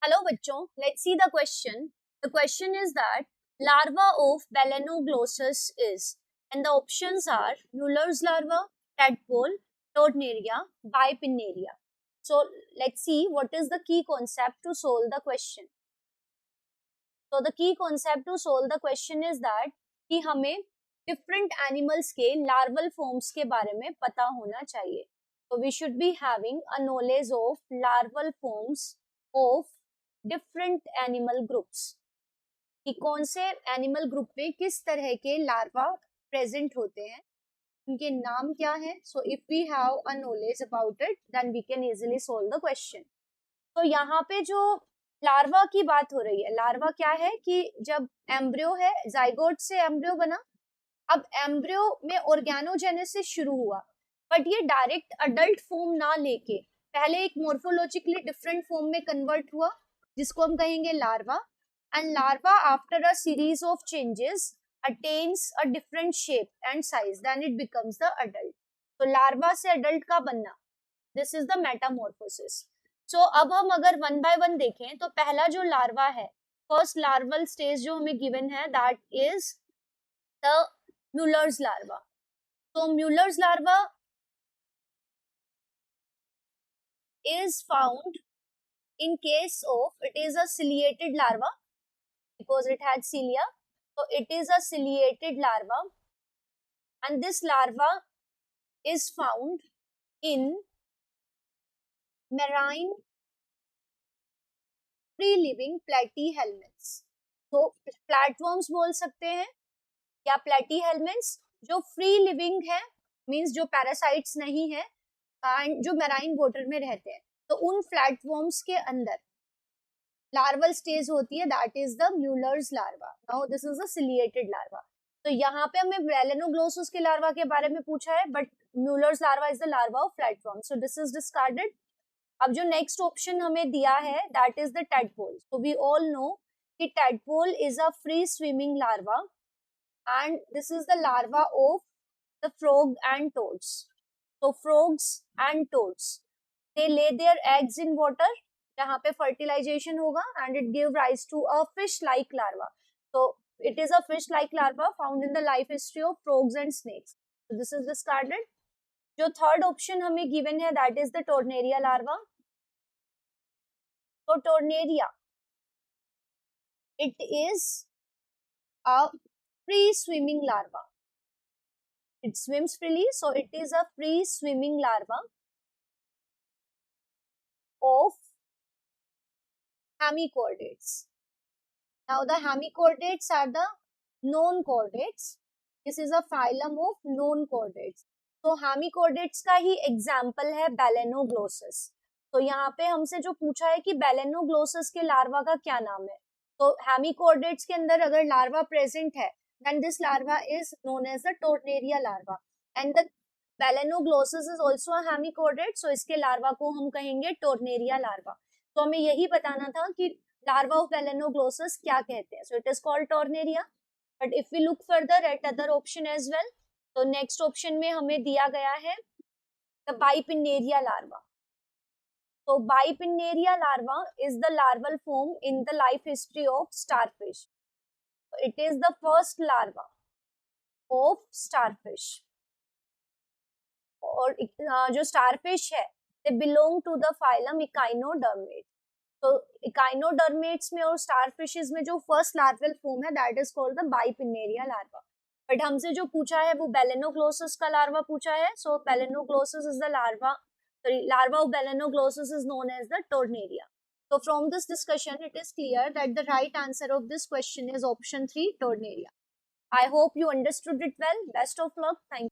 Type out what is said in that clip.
Hello बच्चों, let's see the question. The question is that larva of Balanoglossus is, and the options are Mueller's larva, tadpole, Torneria, Bipinnaria. So let's see what is the key concept to solve the question. So the key concept to solve the question is that कि हमें different animals के larval forms के बारे में पता होना चाहिए. So we should be having a knowledge of larval forms of different animal groups कि कौन से एनिमल ग्रुप में किस तरह के लार्वा प्रेजेंट होते हैं, उनके नाम क्या है. So if we have a knowledge about it then we can easily solve the question. तो यहाँ पे जो लार्वा की बात हो रही है, लार्वा क्या है कि जब एम्ब्रियो है, जाइगोट से एम्ब्रियो बना, अब एम्ब्रियो में ऑर्गेनोजेनेसिस शुरू हुआ, बट ये डायरेक्ट अडल्ट फॉर्म ना लेके पहले एक मोर्फोलॉजिकली डिफरेंट फॉर्म में कन्वर्ट हुआ, जिसको हम कहेंगे larva. And larva after a series of changes attains a different shape and size, then it becomes the adult. तो लार्वा से अडल्ट का बनना, this is the metamorphosis. So अब हम अगर वन बाय वन देखें तो पहला जो लार्वा है, फर्स्ट लार्वल स्टेज जो हमें गिवन है, that is the Mueller's larva. So Mueller's larva is found in case of, it is a ciliated larva because it had cilia. So it is a ciliated larva, and this larva is found in marine free living platyhelminths. तो platforms बोल सकते हैं या प्लेटीहेल्मिन्थ्स जो free living है, means जो parasites नहीं है एंड जो मैराइन वाटर में रहते हैं. तो उन प्लेटफॉर्म्स के अंदर लार्वल स्टेज होती है, that is the Muller's larva. Now this is a ciliated larva. तो यहाँ पे हमें Balanoglossus के लार्वा के बारे में पूछा है, but Muller's larva is the larva of platform, so this is discarded. अब जो नेक्स्ट ऑप्शन हमें दिया है, that is the tadpole. So we all know कि tadpole is a free swimming larva, and this is the larva of the frog and toads. So frogs and toads, they lay their eggs in water जहाँ पे fertilization होगा, and it give rise to a fish-like larva. So it is a fish-like larva found in the life history of frogs and snakes. So this is discarded. जो third option हमें given है, that is the Torneria larva. So Torneria, it is a free swimming larva. It swims freely, so it is a free swimming larva of hemichordates. Now the hemichordates are the known chordates. This is a phylum of known chordates. तो hemichordates का ही example है Balanoglossus. तो यहाँ पे हमसे जो पूछा है कि Balanoglossus के लार्वा का क्या नाम है, तो hemichordates के अंदर अगर लार्वा प्रेजेंट है, then this larva is known as the Torneria larva, and the Balanoglossus is also a hemichordate, so इसके लार्वा को हम कहेंगे Torneria larva. तो हमें यही बताना था कि larva of Balanoglossus क्या कहते हैं. So it is called Torneria. But if we look further at other option as well, तो next option में हमें दिया गया है the Bipinnaria larva. So Bipinnaria larva is the larval form in the life history of starfish. It is the first larva of starfish. और जो starfish है, they belong to the phylum Echinodermates. तो Echinodermates में और starfishes में जो first larval form है, that is called the Bipinnaria larva. But हमसे जो पूछा है वो Balanoglossus का larva पूछा है. So Balanoglossus is the larva. Sorry, larva of Balanoglossus is known as the Torneria. So from this discussion, it is clear that the right answer of this question is option 3, Torneria. I hope you understood it well. Best of luck. Thank you.